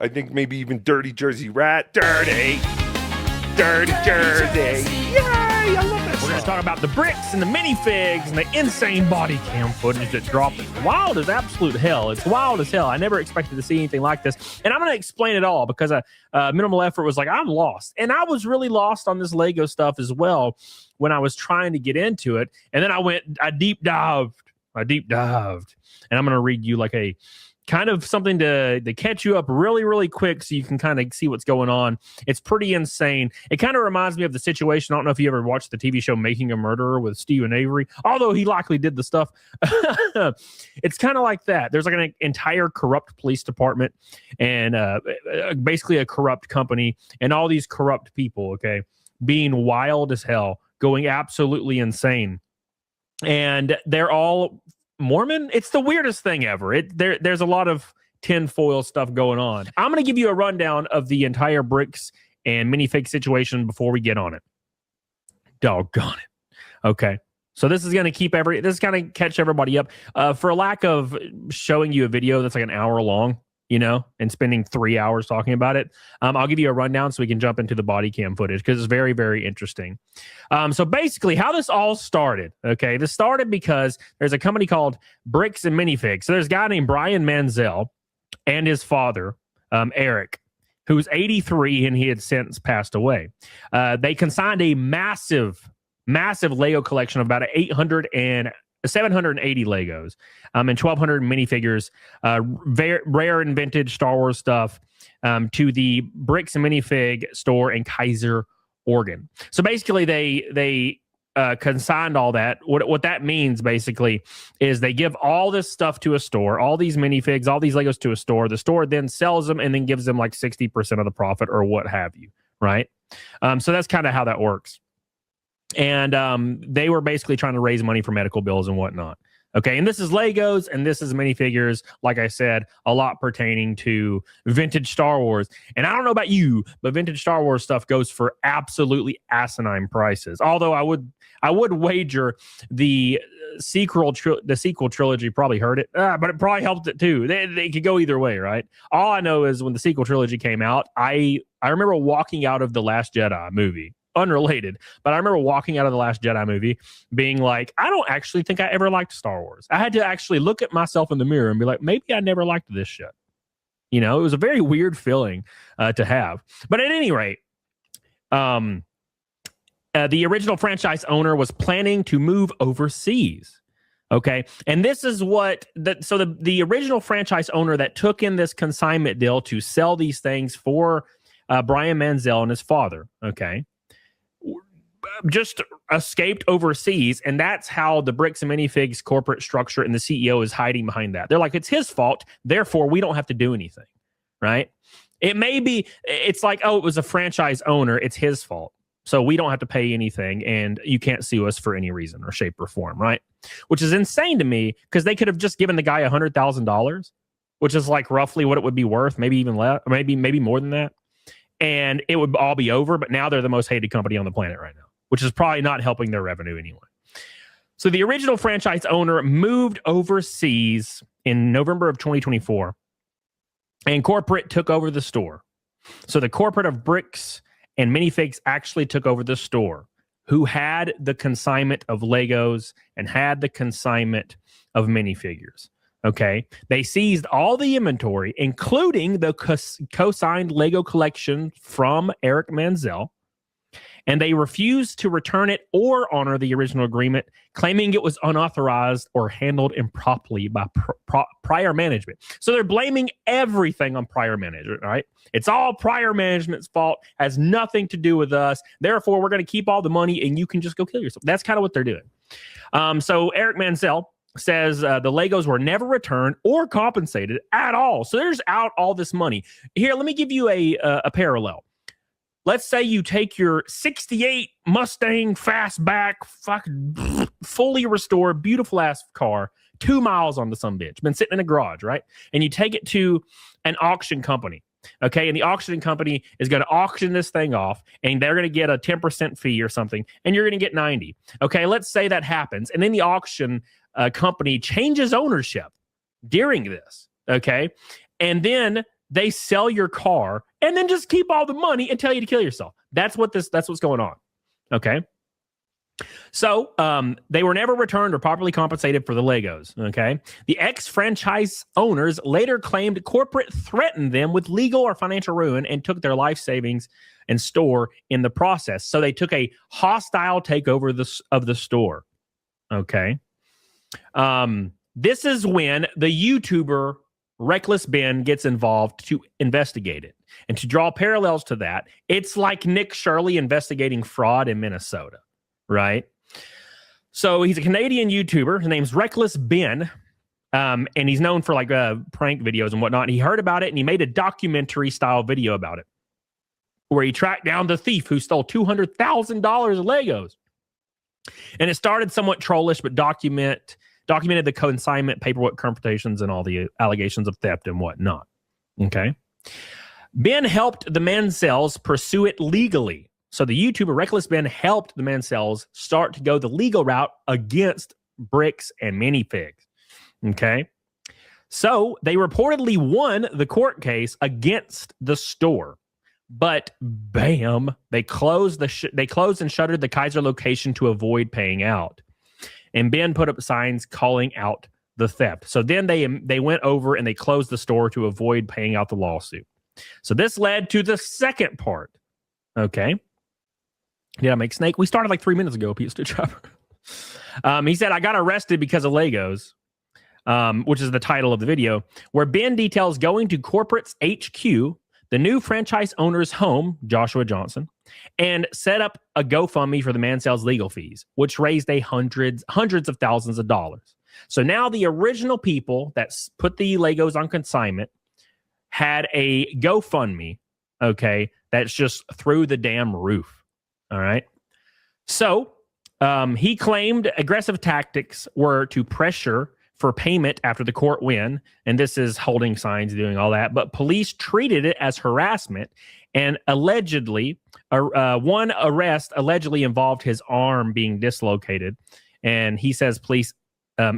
I think maybe even Dirty Jersey Rat. Dirty Jersey. Yay! I love that We're song. going to talk about the bricks and the minifigs and the insane body cam footage that dropped. It's wild as absolute hell. It's wild as hell. I never expected to see anything like this. And I'm going to explain it all because Minimal Effort was like, I'm lost. And I was really lost on this Lego stuff as well when I was trying to get into it. And then I deep dived. And I'm going to read you like a kind of something to catch you up really, really quick so you can kind of see what's going on. It's pretty insane. It kind of reminds me of the situation. I don't know if you ever watched the TV show Making a Murderer with Stephen Avery, although he likely did the stuff. It's kind of like that. There's like an entire corrupt police department and basically a corrupt company and all these corrupt people, okay, being wild as hell, going absolutely insane. And they're all Mormon. It's the weirdest thing ever. There's a lot of tinfoil stuff going on. I'm going to give you a rundown of the entire bricks and minifig situation before we get on it. Doggone it. Okay. So this is going to this is going to catch everybody up. For lack of showing you a video that's like an hour long, you know, and spending 3 hours talking about it, I'll give you a rundown so we can jump into the body cam footage because it's very, very interesting. So basically how this all started, okay, this started because there's a company called Bricks and Minifigs. So there's a guy named Brian Manziel and his father, Eric, who's 83 and he had since passed away. They consigned a massive Lego collection of about 780 Legos and 1,200 minifigures, very rare and vintage Star Wars stuff to the Bricks and Minifig store in Kaiser, Oregon. So basically, they consigned all that. What that means basically is they give all this stuff to a store, all these minifigs, all these Legos to a store. The store then sells them and then gives them like 60% of the profit or what have you, right? So that's kind of how that works. And they were basically trying to raise money for medical bills and whatnot. Okay, and this is Legos, and this is minifigures, like I said, a lot pertaining to vintage Star Wars. And I don't know about you, but vintage Star Wars stuff goes for absolutely asinine prices. Although I would wager the sequel trilogy probably hurt it, but it probably helped it too. They could go either way, right? All I know is when the sequel trilogy came out, I remember walking out of The Last Jedi movie. Unrelated, but I remember walking out of The Last Jedi movie being like, I don't actually think I ever liked Star Wars. I had to actually look at myself in the mirror and be like, maybe I never liked this shit. You know, it was a very weird feeling to have. But at any rate, the original franchise owner was planning to move overseas. Okay. And this is what the original franchise owner that took in this consignment deal to sell these things for Brian Manziel and his father. Okay. Just escaped overseas, and that's how the Bricks and Minifigs corporate structure and the CEO is hiding behind that. They're like, it's his fault, therefore we don't have to do anything, right? It's like, oh, it was a franchise owner, it's his fault, so we don't have to pay anything, and you can't sue us for any reason or shape or form, right? Which is insane to me, because they could have just given the guy $100,000, which is like roughly what it would be worth, maybe even less, maybe more than that, and it would all be over. But now they're the most hated company on the planet right now, which is probably not helping their revenue anyway. So the original franchise owner moved overseas in November of 2024, and corporate took over the store. So the corporate of Bricks and Minifigs actually took over the store, who had the consignment of Legos and had the consignment of minifigures. Okay, they seized all the inventory, including the co-signed Lego collection from Eric Manziel, and they refused to return it or honor the original agreement, claiming it was unauthorized or handled improperly by prior management. So they're blaming everything on prior management, right? It's all prior management's fault, has nothing to do with us. Therefore, we're going to keep all the money and you can just go kill yourself. That's kind of what they're doing. So Eric Manziel says the Legos were never returned or compensated at all. So there's out all this money. Here, let me give you a parallel. Let's say you take your 68 Mustang fastback, fucking fully restored, beautiful ass car, 2 miles on the sumbitch, been sitting in a garage, right? And you take it to an auction company, okay? And the auctioning company is going to auction this thing off, and they're going to get a 10% fee or something, and you're going to get 90. Okay, let's say that happens, and then the auction company changes ownership during this, okay? And then they sell your car and then just keep all the money and tell you to kill yourself. That's what's going on. Okay. So they were never returned or properly compensated for the Legos. Okay. The ex-franchise owners later claimed corporate threatened them with legal or financial ruin and took their life savings and store in the process. So they took a hostile takeover of the store. Okay. This is when the YouTuber Reckless Ben gets involved to investigate it. And to draw parallels to that, it's like Nick Shirley investigating fraud in Minnesota, right? So he's a Canadian YouTuber. His name's Reckless Ben, and he's known for like prank videos and whatnot. And he heard about it, and he made a documentary-style video about it, where he tracked down the thief who stole $200,000 of Legos. And it started somewhat trollish, but documented the consignment, paperwork confrontations, and all the allegations of theft and whatnot. Okay. Ben helped the Mansells pursue it legally. So the YouTuber Reckless Ben helped the Mansells start to go the legal route against Bricks and Minifigs. Okay. So they reportedly won the court case against the store. But bam, they closed and shuttered the Kaiser location to avoid paying out. And Ben put up signs calling out the theft. So then they went over and they closed the store to avoid paying out the lawsuit. So this led to the second part. Okay. Did I make Snake? We started like 3 minutes ago, Pete Stitchhopper. He said, I got arrested because of Legos, which is the title of the video, where Ben details going to corporate's HQ, the new franchise owner's home, Joshua Johnson, and set up a GoFundMe for the Mansells legal fees, which raised hundreds of thousands of dollars. So now the original people that put the Legos on consignment had a GoFundMe, okay, that's just through the damn roof. All right. So he claimed aggressive tactics were to pressure for payment after the court win. And this is holding signs, doing all that. But police treated it as harassment. And allegedly, one arrest allegedly involved his arm being dislocated. And he says police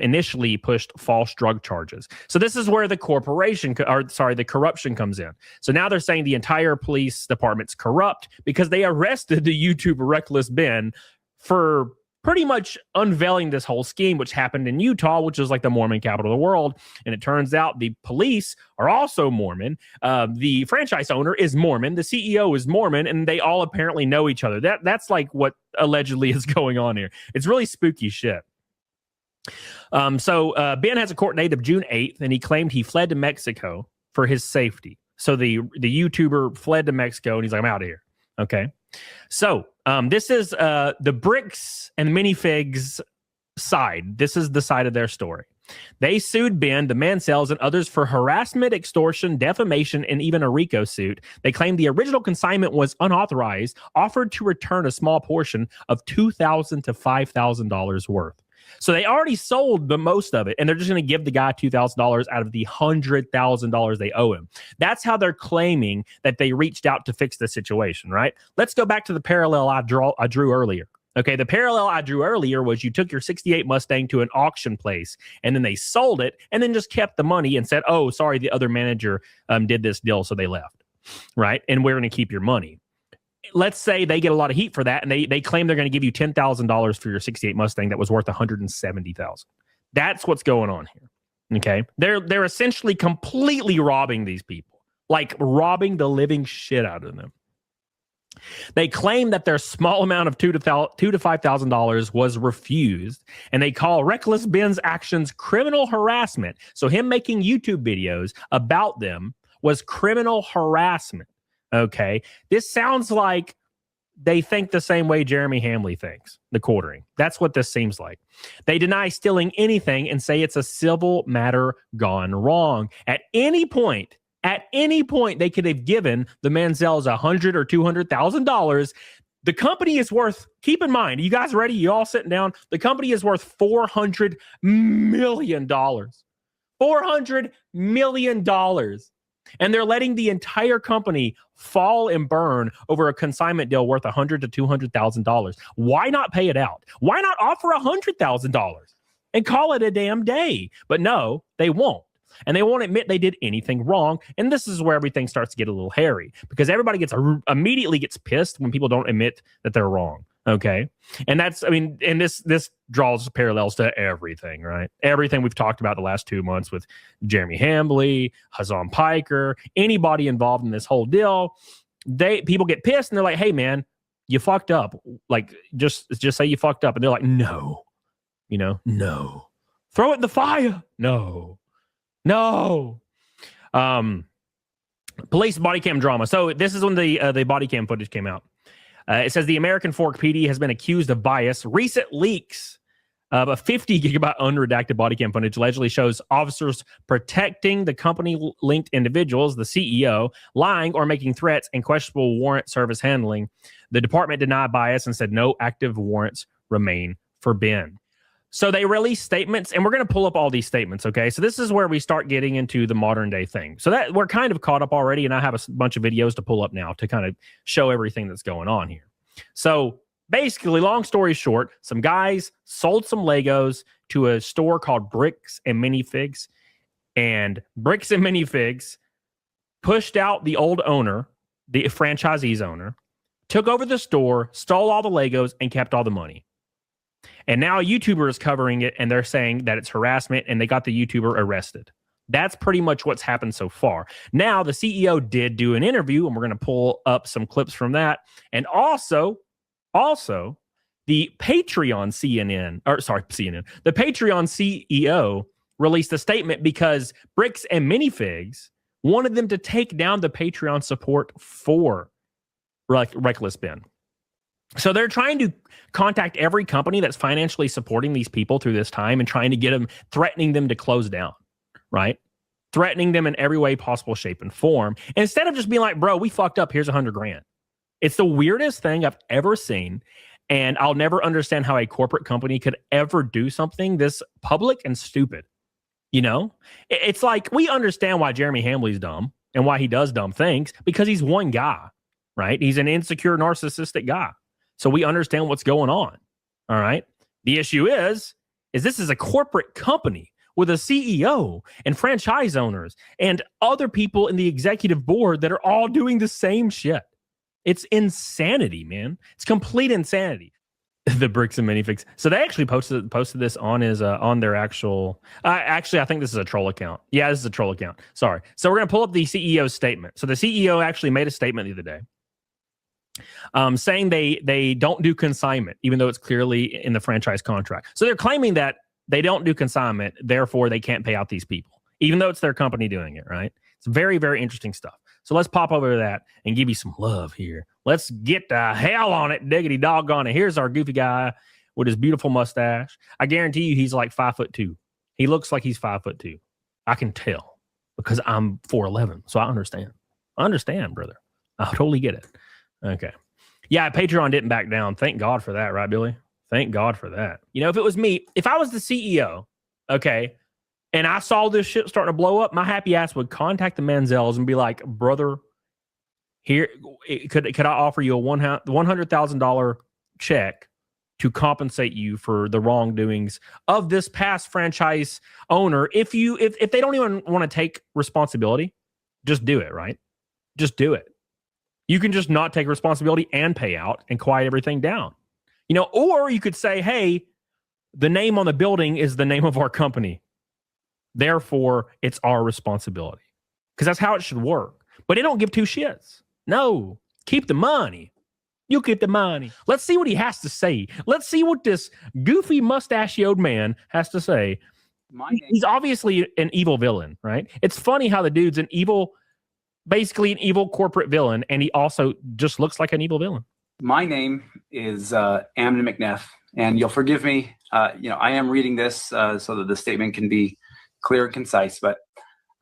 initially pushed false drug charges. So this is where the corruption comes in. So now they're saying the entire police department's corrupt because they arrested the YouTuber Reckless Ben for pretty much unveiling this whole scheme, which happened in Utah, which is like the Mormon capital of the world. And it turns out the police are also Mormon. The franchise owner is Mormon. The CEO is Mormon, and they all apparently know each other. That's like what allegedly is going on here. It's really spooky shit. So Ben has a court date of June 8th, and he claimed he fled to Mexico for his safety. So the YouTuber fled to Mexico, and he's like, I'm out of here. Okay. So this is the Bricks and Minifigs side. This is the side of their story. They sued Ben, the Mansells, and others for harassment, extortion, defamation, and even a RICO suit. They claimed the original consignment was unauthorized, offered to return a small portion of $2,000 to $5,000 worth. So they already sold the most of it, and they're just going to give the guy $2,000 out of the $100,000 they owe him. That's how they're claiming that they reached out to fix the situation, right? Let's go back to the parallel I drew earlier. Okay, the parallel I drew earlier was you took your 68 Mustang to an auction place, and then they sold it, and then just kept the money and said, oh, sorry, the other manager did this deal, so they left, right? And we're going to keep your money. Let's say they get a lot of heat for that, and they claim they're going to give you $10,000 for your 68 Mustang that was worth $170,000. That's what's going on here. Okay, they're essentially completely robbing these people, like robbing the living shit out of them. They claim that their small amount of $2,000 to $5,000 was refused, and they call Reckless Ben's actions criminal harassment. So him making YouTube videos about them was criminal harassment. Okay, this sounds like they think the same way Jeremy Hamley thinks, the quartering. That's what this seems like. They deny stealing anything and say it's a civil matter gone wrong. At any point, they could have given the Mansells $100,000 or $200,000. The company is worth, keep in mind, you guys ready? You all sitting down? The company is worth $400 million. $400 million. And they're letting the entire company fall and burn over a consignment deal worth $100,000 to $200,000. Why not pay it out? Why not offer $100,000 and call it a damn day? But no, they won't. and they won't admit they did anything wrong. And this is where everything starts to get a little hairy, because everybody immediately gets pissed when people don't admit that they're wrong. Okay. And that's, I mean, and this draws parallels to everything, right? Everything we've talked about the last 2 months with Jeremy Hambley, Hasan Piker, anybody involved in this whole deal. People get pissed and they're like, hey man, you fucked up. Like, just say you fucked up. And they're like, no, no. Throw it in the fire. No. Police body cam drama. So this is when the body cam footage came out. It says the American Fork PD has been accused of bias. Recent leaks of a 50 gigabyte unredacted body cam footage allegedly shows officers protecting the company-linked individuals, the CEO, lying or making threats, and questionable warrant service handling. The department denied bias and said no active warrants remain for Ben. So they released statements, and we're going to pull up all these statements, okay? So this is where we start getting into the modern day thing. So that we're kind of caught up already, and I have a bunch of videos to pull up now to kind of show everything that's going on here. So basically, long story short, some guys sold some Legos to a store called Bricks and Minifigs, and Bricks and Minifigs pushed out the old owner, the franchisee's owner, took over the store, stole all the Legos, and kept all the money. And now a YouTuber is covering it, and they're saying that it's harassment, and they got the YouTuber arrested. That's pretty much what's happened so far. Now, the CEO did do an interview, and we're going to pull up some clips from that. And also, the Patreon the Patreon CEO released a statement because Bricks and Minifigs wanted them to take down the Patreon support for Reckless Ben. So they're trying to contact every company that's financially supporting these people through this time and trying to get them, threatening them to close down, right? Threatening them in every way possible, shape, and form. And instead of just being like, bro, we fucked up, here's $100,000. It's the weirdest thing I've ever seen. And I'll never understand how a corporate company could ever do something this public and stupid. It's like, we understand why Jeremy Hambley's dumb and why he does dumb things, because he's one guy, right? He's an insecure, narcissistic guy. So we understand what's going on. All right. The issue is this is a corporate company with a CEO and franchise owners and other people in the executive board that are all doing the same shit. It's insanity, man. It's complete insanity. The Bricks and Minifigs. So they actually posted this on his on their actual. Actually, I think this is a troll account. Yeah, this is a troll account. Sorry. So we're gonna pull up the CEO's statement. So the CEO actually made a statement the other day, saying they don't do consignment, even though it's clearly in the franchise contract. So they're claiming that they don't do consignment, therefore they can't pay out these people, even though it's their company doing it, right? It's very, very interesting stuff. So let's pop over to that and give you some love here. Let's get the hell on it, diggity doggone it. Here's our goofy guy with his beautiful mustache. I guarantee you he's like 5'2". He looks like he's 5'2". I can tell because I'm 4'11", so I understand. I understand, brother. I totally get it. Okay. Yeah, Patreon didn't back down. Thank God for that, right, Billy? Thank God for that. If it was me, if I was the CEO, okay, and I saw this shit starting to blow up, my happy ass would contact the Manzels and be like, brother, here, could I offer you a $100,000 check to compensate you for the wrongdoings of this past franchise owner? If they don't even want to take responsibility, just do it, right? Just do it. You can just not take responsibility and pay out and quiet everything down. Or you could say, hey, the name on the building is the name of our company. Therefore, it's our responsibility. Because that's how it should work. But they don't give two shits. No, keep the money. You keep the money. Let's see what he has to say. Let's see what this goofy mustachioed man has to say. He's obviously an evil villain, right? It's funny how the dude's basically an evil corporate villain, and he also just looks like an evil villain. My name is Amnon McNeff, and you'll forgive me. I am reading this so that the statement can be clear and concise, but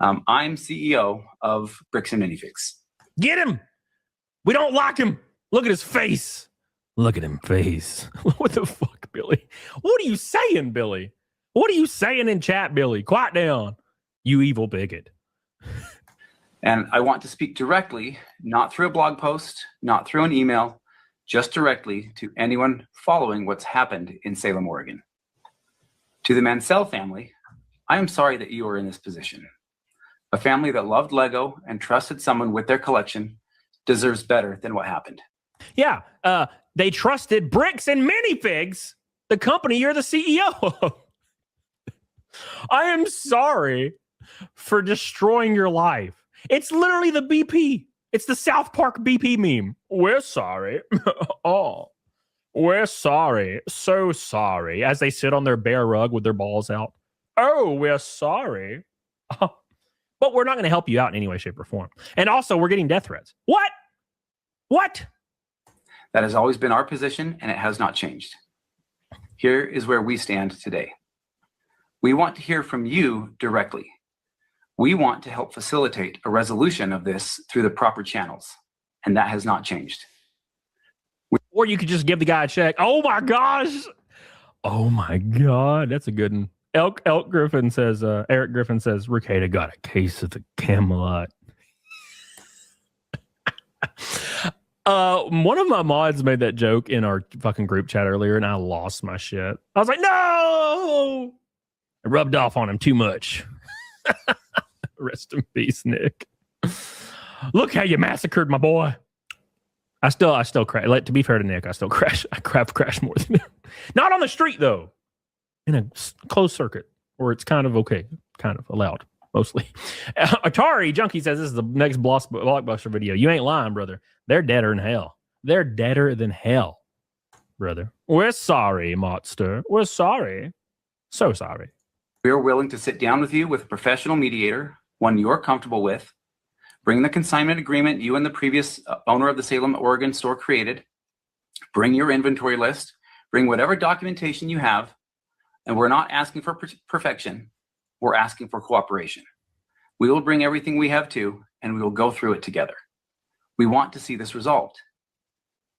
I'm CEO of Bricks and Minifigs. Get him! We don't like him. Look at his face. Look at him face. What the fuck, Billy? What are you saying, Billy? What are you saying in chat, Billy? Quiet down, you evil bigot. And I want to speak directly, not through a blog post, not through an email, just directly to anyone following what's happened in Salem, Oregon. To the Mansell family, I am sorry that you are in this position. A family that loved Lego and trusted someone with their collection deserves better than what happened. Yeah, they trusted Bricks and Minifigs, the company you're the CEO of. I am sorry for destroying your life. It's literally the BP. It's the South Park BP meme. We're sorry. Oh, we're sorry. So sorry. As they sit on their bare rug with their balls out. Oh, we're sorry. But we're not going to help you out in any way, shape, or form. And also, we're getting death threats. What? What? That has always been our position, and it has not changed. Here is where we stand today. We want to hear from you directly. We want to help facilitate a resolution of this through the proper channels, and that has not changed. Or you could just give the guy a check. Oh my gosh. Oh my God. That's a good one. Eric Griffin says, Ricada got a case of the Camelot. One of my mods made that joke in our fucking group chat earlier, and I lost my shit. I was like, no! I rubbed off on him too much. Rest in peace, Nick. Look how you massacred my boy. I still crash. Like, to be fair to Nick, I still crash. I crash more than him. Not on the street though. In a closed circuit, where it's kind of okay, kind of allowed, mostly. Atari Junkie says this is the next blockbuster video. You ain't lying, brother. They're deader than hell. They're deader than hell, brother. We're sorry, Monster. We're sorry. So sorry. We are willing to sit down with you with a professional mediator, one you're comfortable with. Bring the consignment agreement you and the previous owner of the Salem, Oregon store created. Bring your inventory list. Bring whatever documentation you have. And we're not asking for perfection. We're asking for cooperation. We will bring everything we have too, and we will go through it together. We want to see this resolved.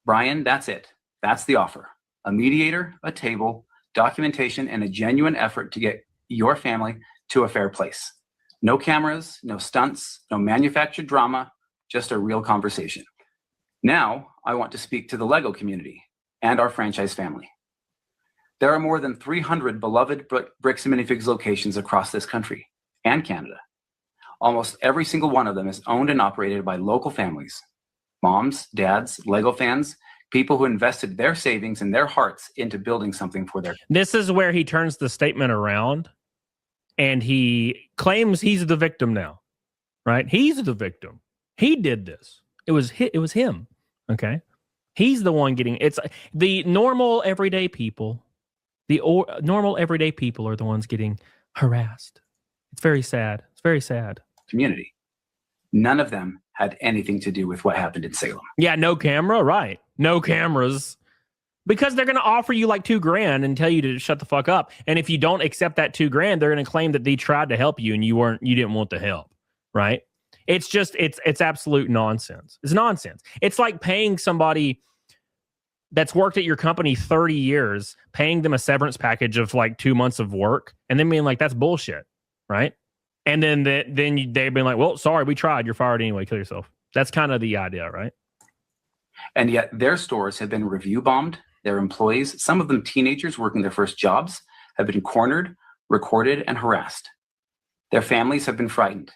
Brian, that's it. That's the offer. A mediator, a table, documentation, and a genuine effort to get your family to a fair place. No cameras, no stunts, no manufactured drama, just a real conversation. Now, I want to speak to the Lego community and our franchise family. There are more than 300 beloved Bricks and Minifigs locations across this country and Canada. Almost every single one of them is owned and operated by local families. Moms, dads, Lego fans, people who invested their savings and their hearts into building something for their... This is where he turns the statement around and he claims he's the victim now, right? He's the victim. He did this. It was him, okay? He's the one getting... It's the normal everyday people. Normal everyday people are the ones getting harassed. It's very sad. It's very sad. Community. None of them had anything to do with what happened in Salem. Yeah, no camera, right? No cameras. Because they're going to offer you like $2,000 and tell you to shut the fuck up. And if you don't accept that $2,000, they're going to claim that they tried to help you and you didn't want the help, right? It's just, it's absolute nonsense. It's nonsense. It's like paying somebody that's worked at your company 30 years, paying them a severance package of like 2 months of work, and then being like, that's bullshit, right? And then they've been like, well, sorry, we tried. You're fired anyway. Kill yourself. That's kind of the idea, right? And yet their stores have been review bombed. Their employees, some of them teenagers working their first jobs, have been cornered, recorded, and harassed. Their families have been frightened.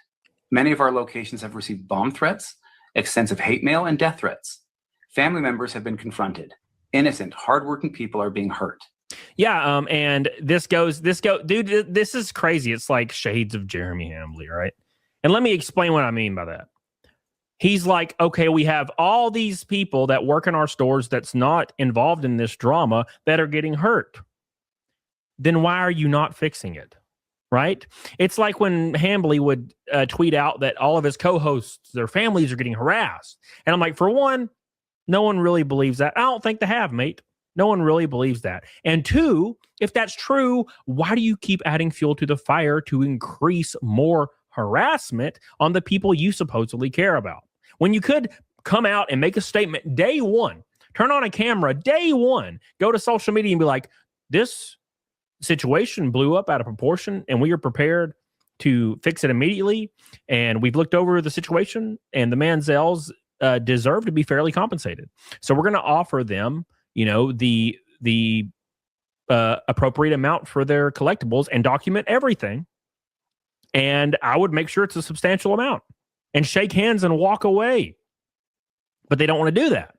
Many of our locations have received bomb threats, extensive hate mail, and death threats. Family members have been confronted. Innocent, hardworking people are being hurt. Yeah, and dude, this is crazy. It's like shades of Jeremy Hambley, right? And let me explain what I mean by that. He's like, okay, we have all these people that work in our stores that's not involved in this drama that are getting hurt. Then why are you not fixing it? Right? It's like when Hambley would tweet out that all of his co-hosts, their families are getting harassed. And I'm like, for one, no one really believes that. I don't think they have, mate. No one really believes that. And two, if that's true, why do you keep adding fuel to the fire to increase more harassment on the people you supposedly care about? When you could come out and make a statement day one, turn on a camera day one, go to social media and be like, this situation blew up out of proportion and we are prepared to fix it immediately. And we've looked over the situation and the Manzels deserve to be fairly compensated. So we're going to offer them, you know, the appropriate amount for their collectibles and document everything. and I would make sure it's a substantial amount and shake hands and walk away. But they don't want to do that,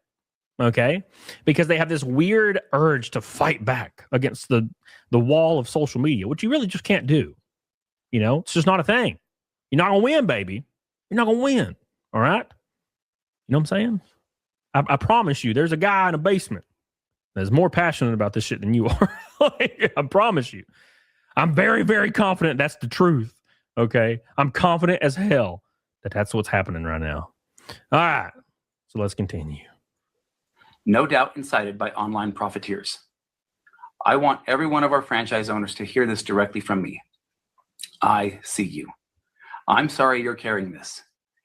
okay? Because they have this weird urge to fight back against the wall of social media, which you really just can't do. You know, it's just not a thing. You're not going to win, baby. You're not going to win, all right? You know what I'm saying? I promise you, there's a guy in a basement that's more passionate about this shit than you are. I promise you. I'm very, very confident that's the truth, okay? I'm confident as hell that that's what's happening right now. All right, so let's continue. No doubt incited by online profiteers. I want every one of our franchise owners to hear this directly from me. I see you. I'm sorry you're carrying this.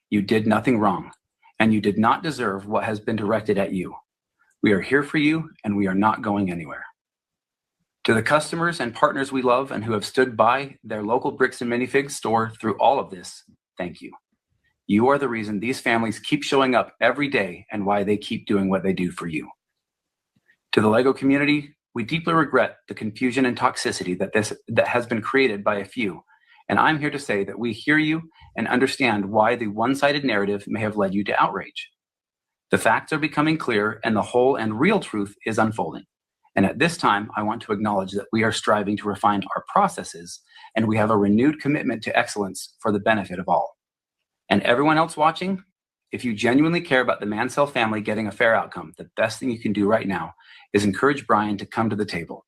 You did nothing wrong, and you did not deserve what has been directed at you. We are here for you, and we are not going anywhere. To the customers and partners we love and who have stood by their local Bricks and Minifigs store through all of this, thank you. You are the reason these families keep showing up every day and why they keep doing what they do for you. To the Lego community, we deeply regret the confusion and toxicity that has been created by a few, and I'm here to say that we hear you and understand why the one-sided narrative may have led you to outrage. The facts are becoming clear and the whole and real truth is unfolding. And at this time, I want to acknowledge that we are striving to refine our processes and we have a renewed commitment to excellence for the benefit of all. And everyone else watching, if you genuinely care about the Mansell family getting a fair outcome, the best thing you can do right now is encourage Brian to come to the table.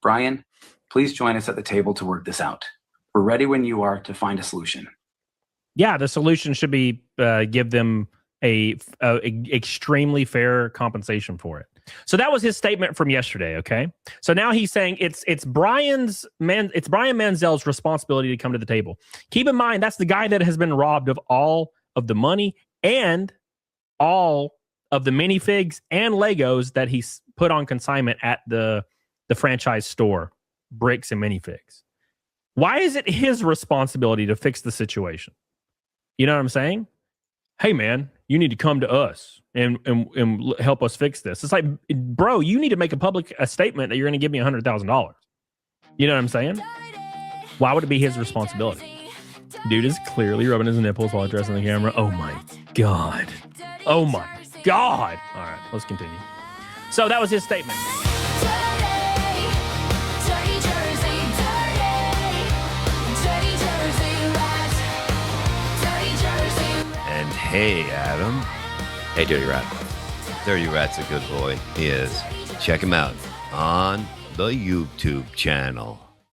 Brian, please join us at the table to work this out. We're ready when you are to find a solution. Yeah, the solution should be give them a extremely fair compensation for it. So that was his statement from yesterday. Okay, so now he's saying it's Brian Manzell's responsibility to come to the table. Keep in mind that's the guy that has been robbed of all of the money and all of the minifigs and Legos that he's put on consignment at the franchise store, Bricks and Minifigs. Why is it his responsibility to fix the situation? You know what I'm saying? Hey, man, you need to come to us and help us fix this. It's like, bro, you need to make a statement that you're going to give me $100,000. You know what I'm saying? Why would it be his responsibility? Dude is clearly rubbing his nipples while addressing the camera. Oh, my God. Oh, my God. All right, let's continue. So that was his statement. Hey, Adam. Hey, Dirty Rat. Dirty Rat's a good boy. He is. Check him out on the YouTube channel.